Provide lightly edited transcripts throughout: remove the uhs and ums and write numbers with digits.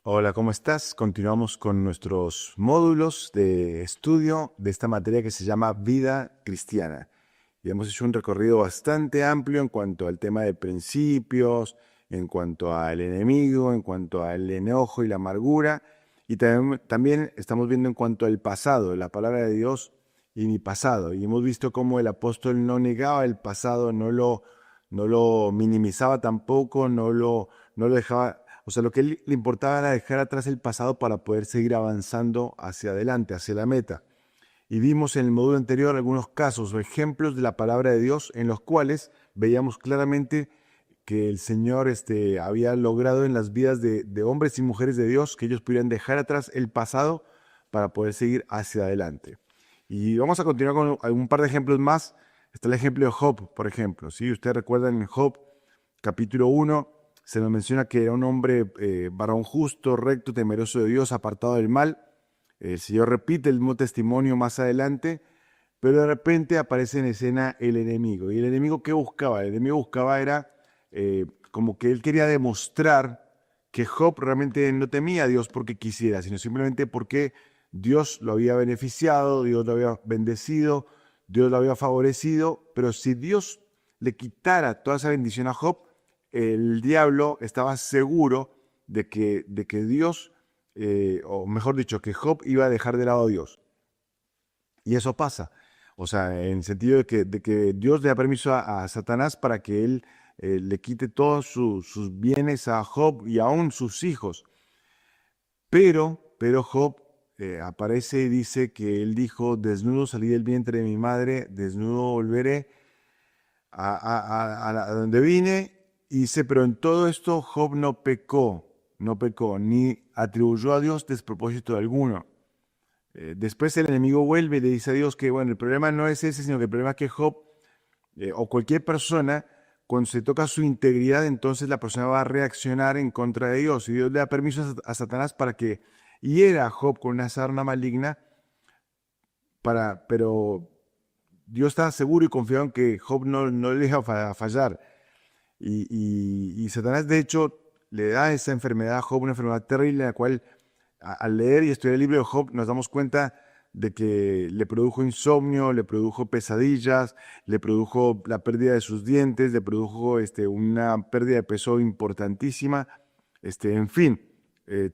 Hola, ¿cómo estás? Continuamos con nuestros módulos de estudio de esta materia que se llama vida cristiana. Y hemos hecho un recorrido bastante amplio en cuanto al tema de principios, en cuanto al enemigo, en cuanto al enojo y la amargura. Y también estamos viendo en cuanto al pasado, la palabra de Dios y mi pasado. Y hemos visto cómo el apóstol no negaba el pasado, no lo minimizaba tampoco, no lo dejaba. O sea, lo que él le importaba era dejar atrás el pasado para poder seguir avanzando hacia adelante, hacia la meta. Y vimos en el módulo anterior algunos casos o ejemplos de la palabra de Dios en los cuales veíamos claramente que el Señor había logrado en las vidas de hombres y mujeres de Dios que ellos pudieran dejar atrás el pasado para poder seguir hacia adelante. Y vamos a continuar con un par de ejemplos más. Está el ejemplo de Job, por ejemplo. Si ustedes recuerdan en Job, capítulo 1, se nos menciona que era un hombre varón justo, recto, temeroso de Dios, apartado del mal. El Señor repite el mismo testimonio más adelante, pero de repente aparece en escena el enemigo. ¿Y el enemigo qué buscaba? El enemigo buscaba era como que él quería demostrar que Job realmente no temía a Dios porque quisiera, sino simplemente porque Dios lo había beneficiado, Dios lo había bendecido, Dios lo había favorecido, pero si Dios le quitara toda esa bendición a Job, el diablo estaba seguro de que Dios, o mejor dicho, que Job iba a dejar de lado a Dios. Y eso pasa. O sea, en el sentido de que Dios le da permiso a Satanás para que él le quite todos sus bienes a Job y aún sus hijos. Pero Job aparece y dice que él dijo, desnudo salí del vientre de mi madre, desnudo volveré a donde vine. Y dice, pero en todo esto Job no pecó, ni atribuyó a Dios despropósito alguno. Después el enemigo vuelve y le dice a Dios que, bueno, el problema no es ese, sino que el problema es que Job o cualquier persona, cuando se toca su integridad, entonces la persona va a reaccionar en contra de Dios. Y Dios le da permiso a Satanás para que hiera a Job con una sarna maligna, pero Dios estaba seguro y confiado en que Job no le iba a fallar. Y Satanás, de hecho, le da esa enfermedad a Job, una enfermedad terrible, en la cual al leer y estudiar el libro de Job nos damos cuenta de que le produjo insomnio, le produjo pesadillas, le produjo la pérdida de sus dientes, le produjo una pérdida de peso importantísima, en fin,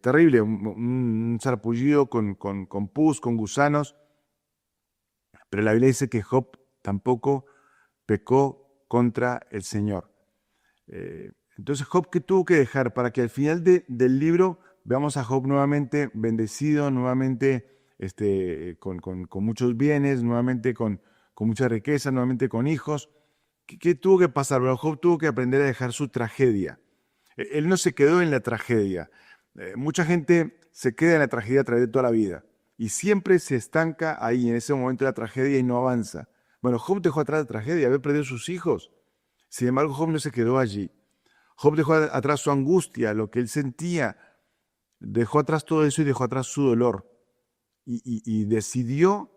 terrible, un sarpullido con pus, con gusanos, pero la Biblia dice que Job tampoco pecó contra el Señor. Entonces, Job, ¿qué tuvo que dejar para que al final del libro veamos a Job nuevamente bendecido, nuevamente con muchos bienes, nuevamente con mucha riqueza, nuevamente con hijos? ¿Qué tuvo que pasar? Bueno, Job tuvo que aprender a dejar su tragedia. Él no se quedó en la tragedia. Mucha gente se queda en la tragedia a través de toda la vida y siempre se estanca ahí, en ese momento de la tragedia y no avanza. Bueno, Job dejó atrás la tragedia, había perdido sus hijos. Sin embargo, Job no se quedó allí. Job dejó atrás su angustia, lo que él sentía, dejó atrás todo eso y dejó atrás su dolor. Y decidió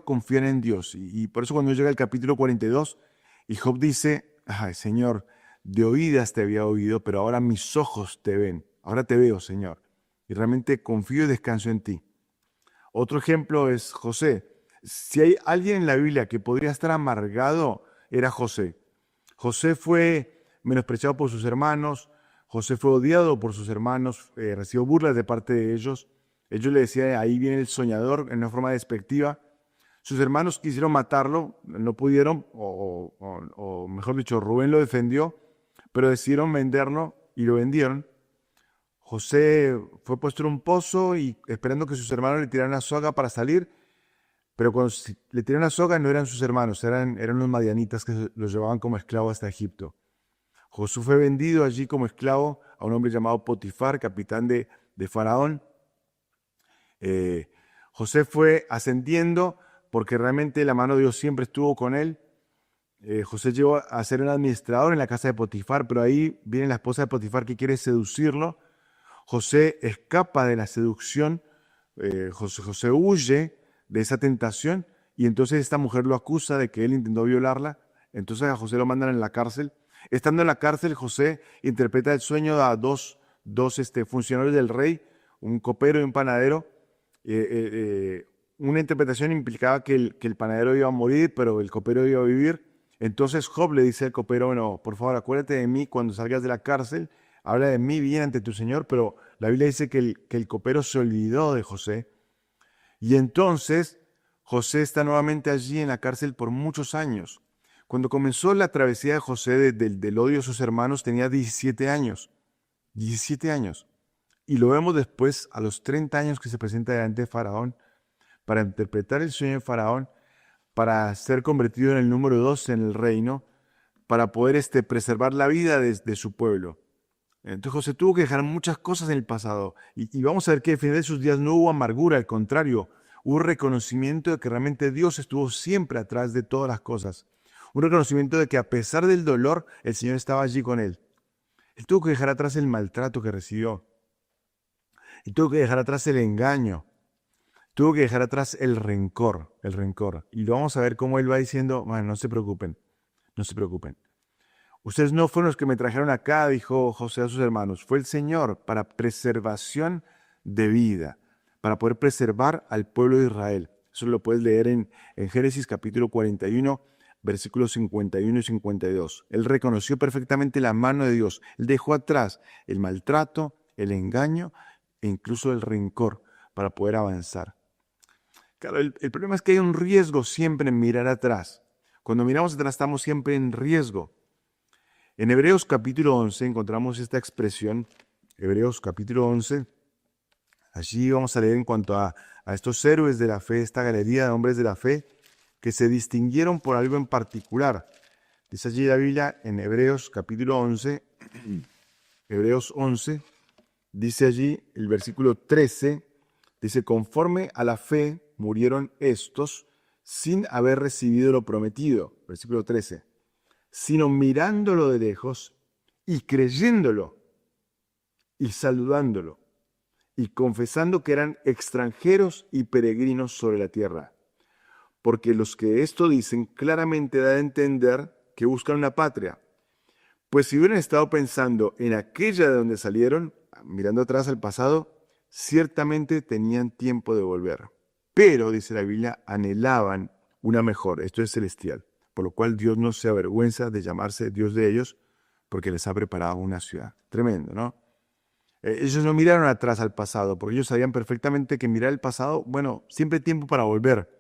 confiar en Dios. Y por eso cuando llega el capítulo 42, y Job dice, ay Señor, de oídas te había oído, pero ahora mis ojos te ven. Ahora te veo, Señor. Y realmente confío y descanso en ti. Otro ejemplo es José. Si hay alguien en la Biblia que podría estar amargado, era José. José fue menospreciado por sus hermanos, José fue odiado por sus hermanos, recibió burlas de parte de ellos. Ellos le decían, ahí viene el soñador, en una forma despectiva. Sus hermanos quisieron matarlo, no pudieron, o mejor dicho, Rubén lo defendió, pero decidieron venderlo y lo vendieron. José fue puesto en un pozo y esperando que sus hermanos le tiraran la soga para salir, pero cuando le tiraron la soga no eran sus hermanos, eran los madianitas que los llevaban como esclavo hasta Egipto. Josué fue vendido allí como esclavo a un hombre llamado Potifar, capitán de Faraón. Eh, José fue ascendiendo porque realmente la mano de Dios siempre estuvo con él. José llegó a ser un administrador en la casa de Potifar, pero ahí viene la esposa de Potifar que quiere seducirlo. José escapa de la seducción, José huye de esa tentación y entonces esta mujer lo acusa de que él intentó violarla. Entonces a José lo mandan en la cárcel. Estando en la cárcel, José interpreta el sueño a dos dos funcionarios del rey, un copero y un panadero. Una interpretación implicaba que el panadero iba a morir, pero el copero iba a vivir. Entonces Job le dice al copero, bueno, por favor, acuérdate de mí cuando salgas de la cárcel, habla de mí bien ante tu Señor, pero la Biblia dice que el copero se olvidó de José. Y entonces José está nuevamente allí en la cárcel por muchos años. Cuando comenzó la travesía de José del odio a sus hermanos, tenía 17 años. 17 años. Y lo vemos después, a los 30 años, que se presenta delante de Faraón, para interpretar el sueño de Faraón, para ser convertido en el número 2 en el reino, para poder preservar la vida de su pueblo. Entonces José tuvo que dejar muchas cosas en el pasado. Y vamos a ver que al final de sus días no hubo amargura, al contrario, hubo reconocimiento de que realmente Dios estuvo siempre atrás de todas las cosas. Un reconocimiento de que a pesar del dolor, el Señor estaba allí con él. Él tuvo que dejar atrás el maltrato que recibió. Él tuvo que dejar atrás el engaño. Tuvo que dejar atrás el rencor, el rencor. Y lo vamos a ver cómo él va diciendo, bueno, no se preocupen, no se preocupen. Ustedes no fueron los que me trajeron acá, dijo José a sus hermanos. Fue el Señor para preservación de vida, para poder preservar al pueblo de Israel. Eso lo puedes leer en Génesis capítulo 41, versículos 51 y 52. Él reconoció perfectamente la mano de Dios. Él dejó atrás el maltrato, el engaño e incluso el rencor para poder avanzar. Claro, el problema es que hay un riesgo siempre en mirar atrás. Cuando miramos atrás estamos siempre en riesgo. En Hebreos capítulo 11 encontramos esta expresión, Hebreos capítulo 11. Allí vamos a leer en cuanto a estos héroes de la fe, esta galería de hombres de la fe que se distinguieron por algo en particular. Dice allí la Biblia en Hebreos capítulo 11, Hebreos 11, dice allí el versículo 13, dice, conforme a la fe murieron estos sin haber recibido lo prometido. Versículo 13. Sino mirándolo de lejos y creyéndolo y saludándolo y confesando que eran extranjeros y peregrinos sobre la tierra. Porque los que esto dicen claramente da a entender que buscan una patria. Pues si hubieran estado pensando en aquella de donde salieron, mirando atrás al pasado, ciertamente tenían tiempo de volver. Pero, dice la Biblia, anhelaban una mejor, esto es celestial, por lo cual Dios no se avergüenza de llamarse Dios de ellos, porque les ha preparado una ciudad. Tremendo, ¿no? Ellos no miraron atrás al pasado, porque ellos sabían perfectamente que mirar el pasado, bueno, siempre hay tiempo para volver.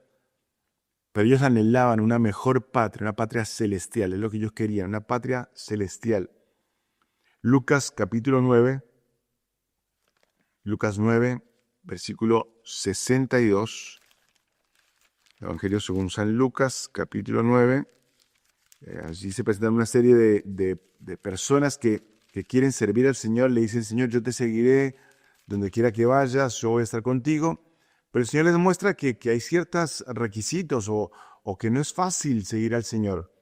Pero ellos anhelaban una mejor patria, una patria celestial, es lo que ellos querían, una patria celestial. Lucas capítulo 9, Lucas 9, versículo 62. Evangelio según San Lucas, capítulo 9. Allí se presentan una serie de personas que quieren servir al Señor. Le dicen, Señor, yo te seguiré donde quiera que vayas, yo voy a estar contigo. Pero el Señor les muestra que hay ciertos requisitos o que no es fácil seguir al Señor.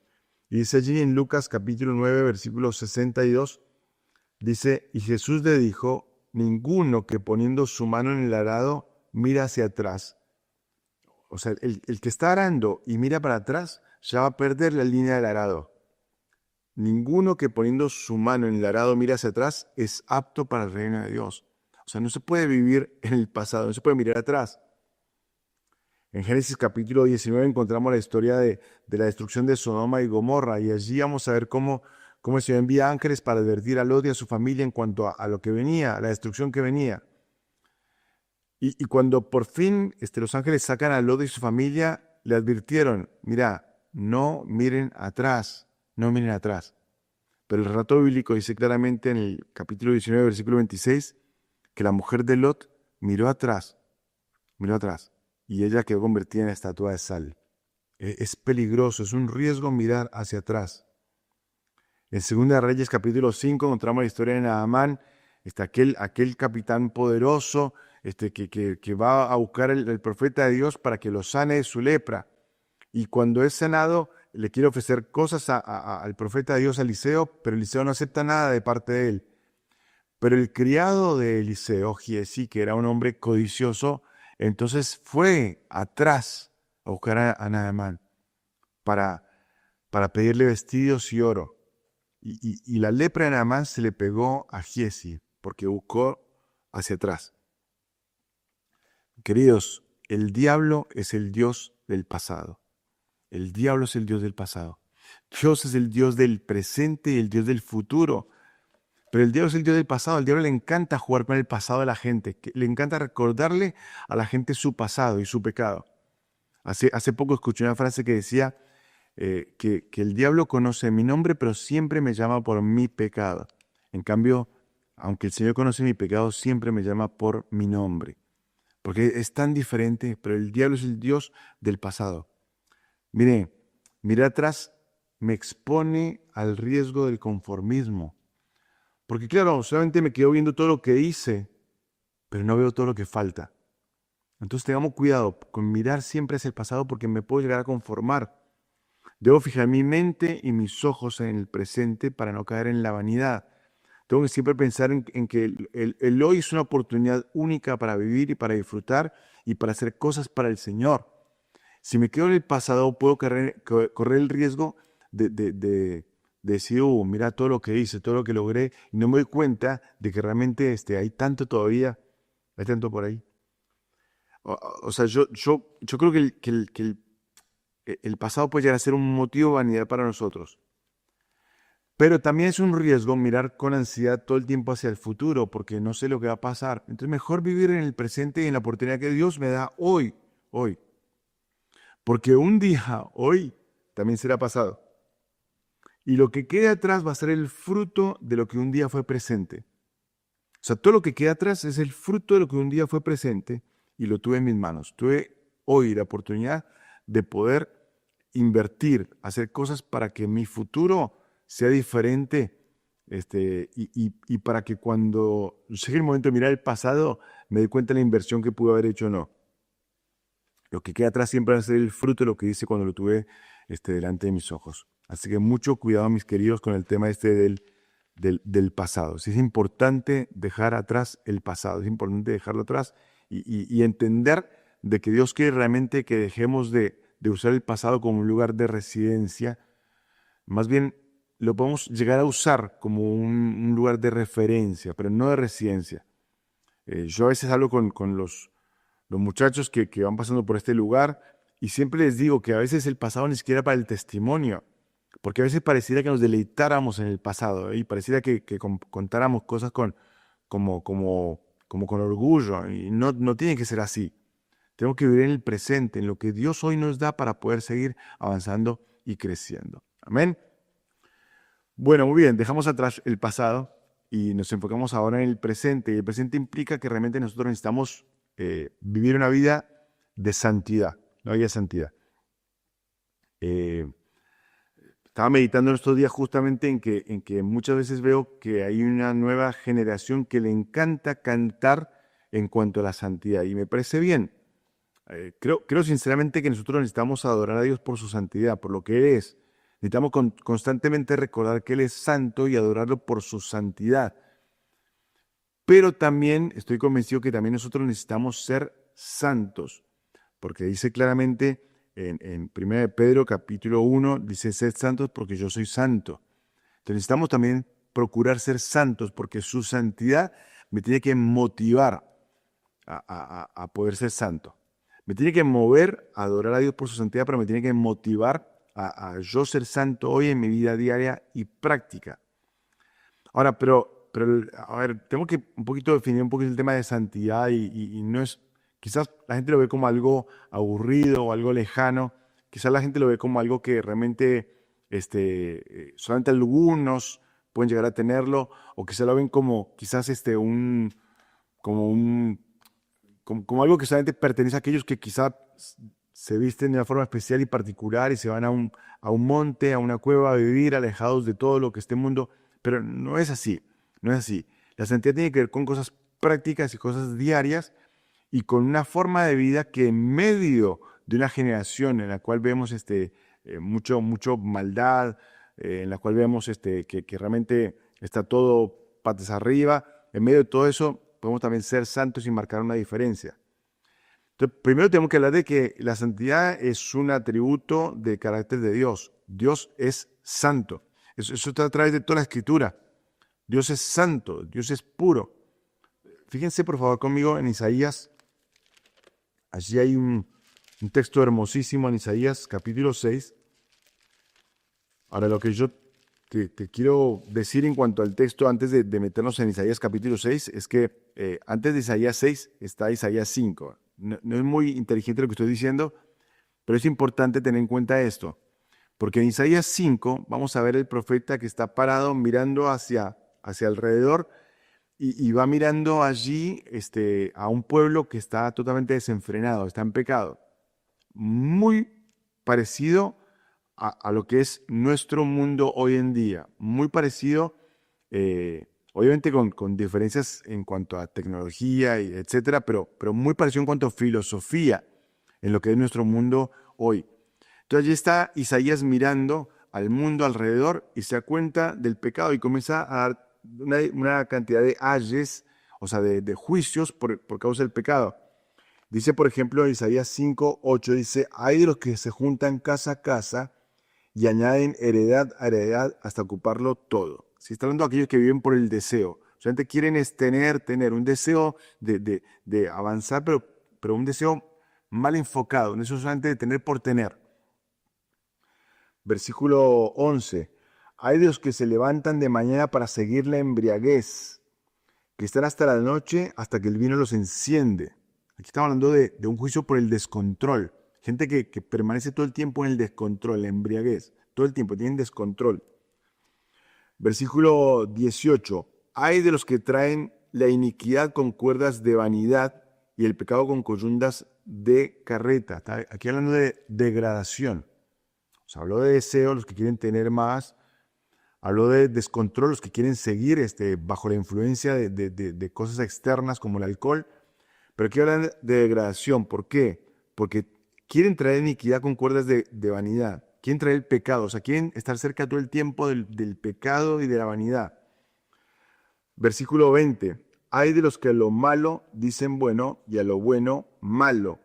Y dice allí en Lucas capítulo 9, versículo 62, dice, y Jesús le dijo, ninguno que poniendo su mano en el arado mira hacia atrás. O sea, el que está arando y mira para atrás ya va a perder la línea del arado. Ninguno que poniendo su mano en el arado mira hacia atrás es apto para el reino de Dios. O sea, no se puede vivir en el pasado, no se puede mirar atrás. En Génesis capítulo 19 encontramos la historia de la destrucción de Sodoma y Gomorra, y allí vamos a ver cómo el Señor envía ángeles para advertir a Lot y a su familia en cuanto a lo que venía, a la destrucción que venía. Y cuando por fin los ángeles sacan a Lot y su familia, le advirtieron, mira, no miren atrás, no miren atrás. Pero el relato bíblico dice claramente en el capítulo 19, versículo 26, que la mujer de Lot miró atrás, y ella quedó convertida en estatua de sal. Es peligroso, es un riesgo mirar hacia atrás. En 2 Reyes capítulo 5 encontramos la historia de Naamán, aquel capitán poderoso que va a buscar el profeta de Dios para que lo sane de su lepra. Y cuando es sanado, le quiere ofrecer cosas al profeta de Dios, a Eliseo, pero Eliseo no acepta nada de parte de él. Pero el criado de Eliseo, Giesi, que era un hombre codicioso, entonces fue atrás a buscar a Naamán para pedirle vestidos y oro. Y la lepra de Naamán se le pegó a Giesi. porque buscó hacia atrás. Queridos, el diablo es el Dios del pasado. El diablo es el Dios del pasado. Dios es el Dios del presente y el Dios del futuro. Pero el diablo es el Dios del pasado. Al diablo le encanta jugar con el pasado de la gente. Le encanta recordarle a la gente su pasado y su pecado. Hace poco escuché una frase que decía que el diablo conoce mi nombre, pero siempre me llama por mi pecado. En cambio, aunque el Señor conoce mi pecado, siempre me llama por mi nombre. Porque es tan diferente, pero el diablo es el Dios del pasado. Mire, mirar atrás me expone al riesgo del conformismo. Porque claro, solamente me quedo viendo todo lo que hice, pero no veo todo lo que falta. Entonces tengamos cuidado con mirar siempre hacia el pasado porque me puedo llegar a conformar. Debo fijar mi mente y mis ojos en el presente para no caer en la vanidad. Tengo que siempre pensar en que el hoy es una oportunidad única para vivir y para disfrutar y para hacer cosas para el Señor. Si me quedo en el pasado, puedo correr el riesgo de decir, mira todo lo que hice, todo lo que logré, y no me doy cuenta de que realmente hay tanto todavía, hay tanto por ahí. O sea, yo creo que el pasado puede llegar a ser un motivo de vanidad para nosotros. Pero también es un riesgo mirar con ansiedad todo el tiempo hacia el futuro, porque no sé lo que va a pasar. Entonces, mejor vivir en el presente y en la oportunidad que Dios me da hoy. Porque un día, hoy, también será pasado. Y lo que quede atrás va a ser el fruto de lo que un día fue presente. O sea, todo lo que queda atrás es el fruto de lo que un día fue presente y lo tuve en mis manos. Tuve hoy la oportunidad de poder invertir, hacer cosas para que mi futuro sea diferente y para que cuando llegue el momento de mirar el pasado me dé cuenta de la inversión que pude haber hecho o no. Lo que queda atrás siempre va a ser el fruto de lo que hice cuando lo tuve delante de mis ojos. Así que mucho cuidado, mis queridos, con el tema del pasado. Sí, es importante dejar atrás el pasado, es importante dejarlo atrás y entender de que Dios quiere realmente que dejemos de usar el pasado como un lugar de residencia. Más bien lo podemos llegar a usar como un lugar de referencia, pero no de residencia. Yo a veces hablo con los muchachos que van pasando por este lugar y siempre les digo que a veces el pasado ni siquiera para el testimonio, porque a veces pareciera que nos deleitáramos en el pasado y pareciera que contáramos cosas como con orgullo y no tiene que ser así. Tenemos que vivir en el presente, en lo que Dios hoy nos da para poder seguir avanzando y creciendo. Amén. Bueno, muy bien, dejamos atrás el pasado y nos enfocamos ahora en el presente. Y el presente implica que realmente nosotros necesitamos vivir una vida de santidad, una vida de santidad. Estaba meditando en estos días justamente en que muchas veces veo que hay una nueva generación que le encanta cantar en cuanto a la santidad y me parece bien. Creo sinceramente que nosotros necesitamos adorar a Dios por su santidad, por lo que Él es. Necesitamos constantemente recordar que Él es santo y adorarlo por su santidad. Pero también estoy convencido que también nosotros necesitamos ser santos, porque dice claramente en 1 Pedro capítulo 1, dice, sed santos porque yo soy santo. Entonces necesitamos también procurar ser santos, porque su santidad me tiene que motivar a poder ser santo. Me tiene que mover a adorar a Dios por su santidad, pero me tiene que motivar a yo ser santo hoy en mi vida diaria y práctica. Ahora, pero a ver, tengo que un poquito definir un poquito el tema de santidad y no es, quizás la gente lo ve como algo aburrido o algo lejano, quizás la gente lo ve como algo que realmente solamente algunos pueden llegar a tenerlo, o quizás lo ven como quizás como algo que solamente pertenece a aquellos que quizás se visten de una forma especial y particular y se van a un monte, a una cueva a vivir alejados de todo lo que este mundo. Pero no es así, no es así. La santidad tiene que ver con cosas prácticas y cosas diarias y con una forma de vida que en medio de una generación en la cual vemos mucho maldad, en la cual vemos que realmente está todo patas arriba, en medio de todo eso podemos también ser santos y marcar una diferencia. Entonces, primero tenemos que hablar de que la santidad es un atributo del carácter de Dios. Dios es santo. Eso está a través de toda la Escritura. Dios es santo, Dios es puro. Fíjense por favor conmigo en Isaías. Allí hay un texto hermosísimo en Isaías capítulo 6. Ahora lo que yo te quiero decir en cuanto al texto antes de meternos en Isaías capítulo 6 es que antes de Isaías 6 está Isaías 5. No es muy inteligente lo que estoy diciendo, pero es importante tener en cuenta esto. Porque en Isaías 5 vamos a ver el profeta que está parado mirando hacia alrededor y va mirando allí a un pueblo que está totalmente desenfrenado, está en pecado. Muy parecido a lo que es nuestro mundo hoy en día. Muy parecido, obviamente con diferencias en cuanto a tecnología, etcétera, pero muy parecido en cuanto a filosofía en lo que es nuestro mundo hoy. Entonces allí está Isaías mirando al mundo alrededor y se da cuenta del pecado y comienza a dar una cantidad de ayes, o sea, de juicios por causa del pecado. Dice, por ejemplo, Isaías 5:8, dice, hay de los que se juntan casa a casa y añaden heredad a heredad hasta ocuparlo todo. Si está hablando de aquellos que viven por el deseo. Solamente quieren es tener un deseo de avanzar, pero un deseo mal enfocado, un deseo solamente de tener por tener. Versículo 11. Hay de los que se levantan de mañana para seguir la embriaguez, que están hasta la noche hasta que el vino los enciende. Aquí estamos hablando de un juicio por el descontrol. Gente que permanece todo el tiempo en el descontrol, la embriaguez. Todo el tiempo tienen descontrol. Versículo 18. Hay de los que traen la iniquidad con cuerdas de vanidad y el pecado con coyundas de carreta. Está aquí hablando de degradación. O sea, habló de deseo, los que quieren tener más. Habló de descontrol, los que quieren seguir bajo la influencia de cosas externas como el alcohol. Pero aquí hablan de degradación. ¿Por qué? Porque quieren traer iniquidad con cuerdas de vanidad. Quieren traer el pecado. O sea, quieren estar cerca todo el tiempo del pecado y de la vanidad. Versículo 20. Hay de los que a lo malo dicen bueno y a lo bueno malo,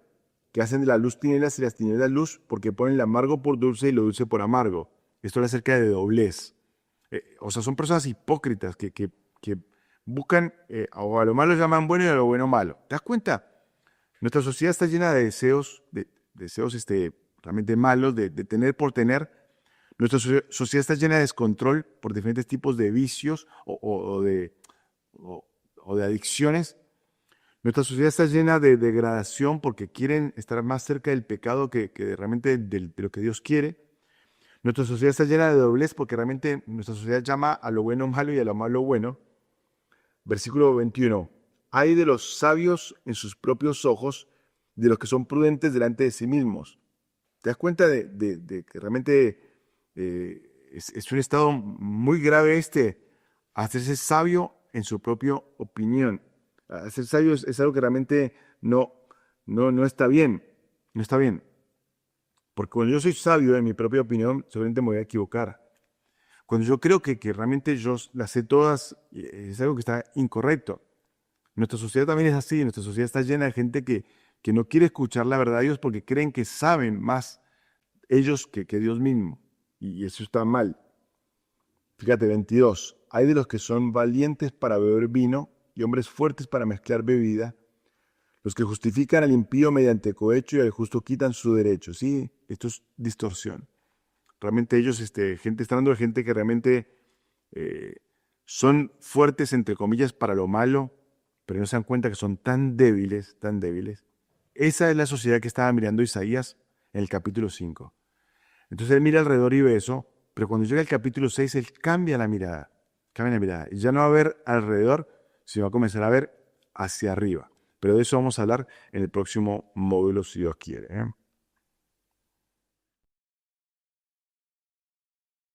que hacen de la luz tinieblas y las tinieblas luz, porque ponen lo amargo por dulce y lo dulce por amargo. Esto es acerca de doblez. O sea, son personas hipócritas que buscan, o a lo malo llaman bueno y a lo bueno malo. ¿Te das cuenta? Nuestra sociedad está llena de deseos, realmente malos, de tener por tener. Nuestra sociedad está llena de descontrol por diferentes tipos de vicios o de adicciones. Nuestra sociedad está llena de degradación porque quieren estar más cerca del pecado que realmente de lo que Dios quiere. Nuestra sociedad está llena de doblez porque realmente nuestra sociedad llama a lo bueno malo y a lo malo bueno. Versículo 21. Hay de los sabios en sus propios ojos, de los que son prudentes delante de sí mismos. ¿Te das cuenta de que realmente es un estado muy grave hacerse sabio en su propia opinión? Hacer sabio es algo que realmente no está bien. No está bien. Porque cuando yo soy sabio en mi propia opinión, seguramente me voy a equivocar. Cuando yo creo que realmente yo las sé todas, es algo que está incorrecto. Nuestra sociedad también es así. Nuestra sociedad está llena de gente que no quiere escuchar la verdad de Dios porque creen que saben más ellos que Dios mismo. Y eso está mal. Fíjate, 22. Hay de los que son valientes para beber vino y hombres fuertes para mezclar bebida, los que justifican al impío mediante cohecho y al justo quitan su derecho. Sí, esto es distorsión. Realmente ellos, está hablando de gente que realmente son fuertes, entre comillas, para lo malo, pero no se dan cuenta que son tan débiles, tan débiles. Esa es la sociedad que estaba mirando Isaías en el capítulo 5. Entonces él mira alrededor y ve eso, pero cuando llega al capítulo 6, él cambia la mirada. Y ya no va a ver alrededor, sino va a comenzar a ver hacia arriba. Pero de eso vamos a hablar en el próximo módulo, si Dios quiere.